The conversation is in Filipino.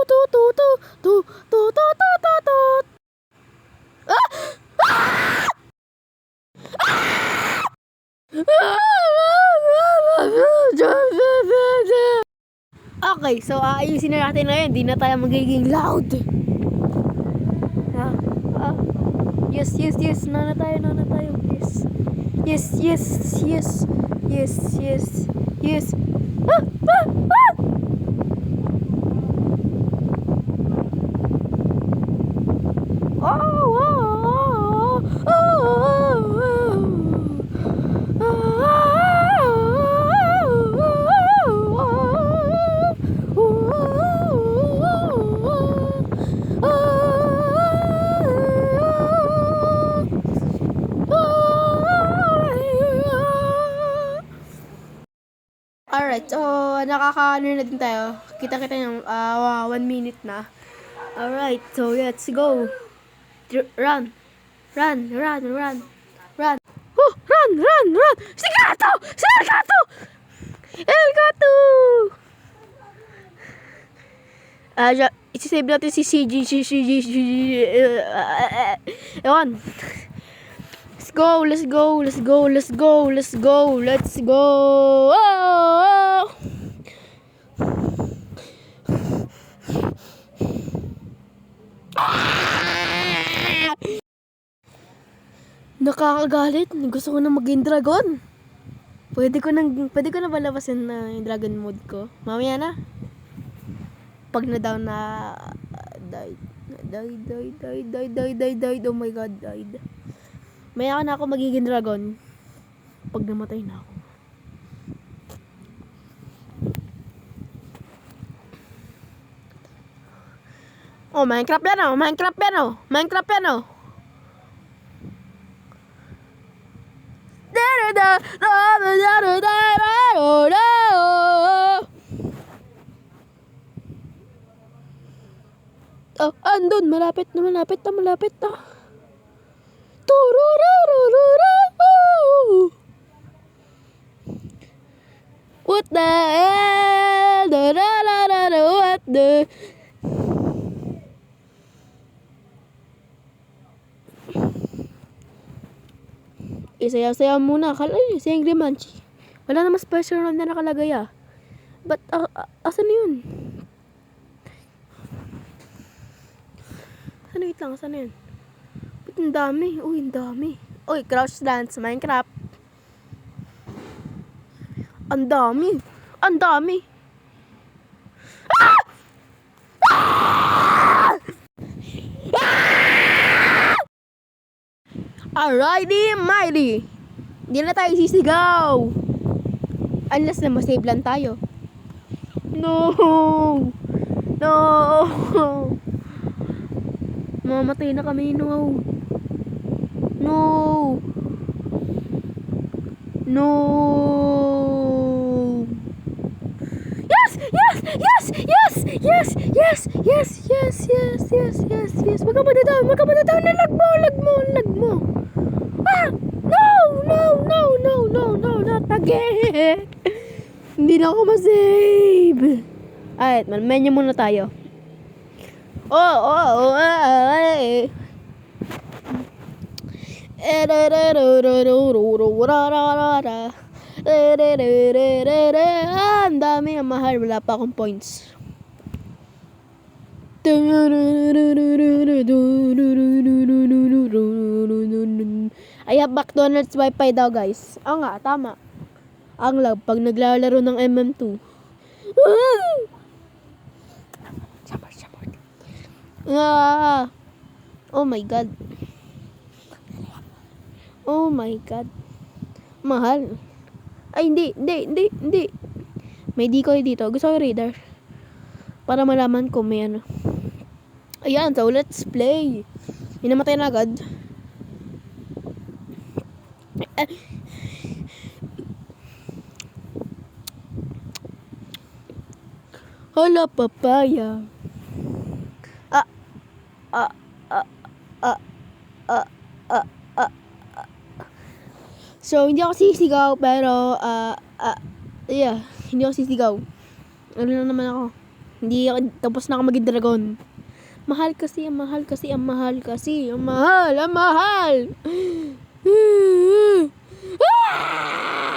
tu tu tu tu tu tu tu tu tu. Ah! Okay, so ayusin na natin ngayon. Di na tayo magiging loud. Ah, ah. Yes, yes, yes. Na tayo. Yes. Yes, yes, yes. Yes, yes, yes. Ah, ah, ah! Oh, oh, oh, oh, alright, so nakakaano na din tayo. Kita-kita yung 1 minute na. Alright, so let's go. Run. Run. Oh, run. Si Gato! El Gato! Isisave natin si CG. Ewan. Let's go. Oh! Nakakagalit. Gusto ko na maging dragon. Pwede ko na balabasin na yung dragon mode ko. Mamaya na. Pag na-down na died. Oh my god, died. Maya na ako magiging dragon. Pag namatay na ako. Oh, Minecraft yan oh. Oh, andun. Malapit na. What the hell? What the... Isayaw muna. Si Angry Manchi. Wala naman special round na nakalagay ah. But, asan yun? Saan yun? Ba't ang dami? Uy, ang dami. Uy, Crouch Dance, Minecraft. Ang dami. Ah! Alrighty, mighty. Hindi na tayo sisigaw. Unless na masave lang tayo. No. Mamatay na kami. No. Yes. Wag ka muna down. Lag mo. Ah! No, not again. Hindi na ako masave. Alright, menu muna tayo. Ang dami, ang mahal. Wala pa akong points. I have McDonald's wifi daw, guys. Oo nga, tama. Ang lag pag naglalaro ng MM2. Oh my god. Mahal. Ay, hindi. May decoy dito. Gusto ko yung radar. Para malaman ko may ano. Ayan, so let's play. May namatay na agad. Hala, papaya. So, hindi ako sisigaw, pero, yeah, hindi ako sisigaw. Ano lang naman ako. Hindi ako, tapos na ako maging dragon. Mahal kasi, ang mahal kasi, ang mahal kasi, ang mahal, ang mahal. Ah!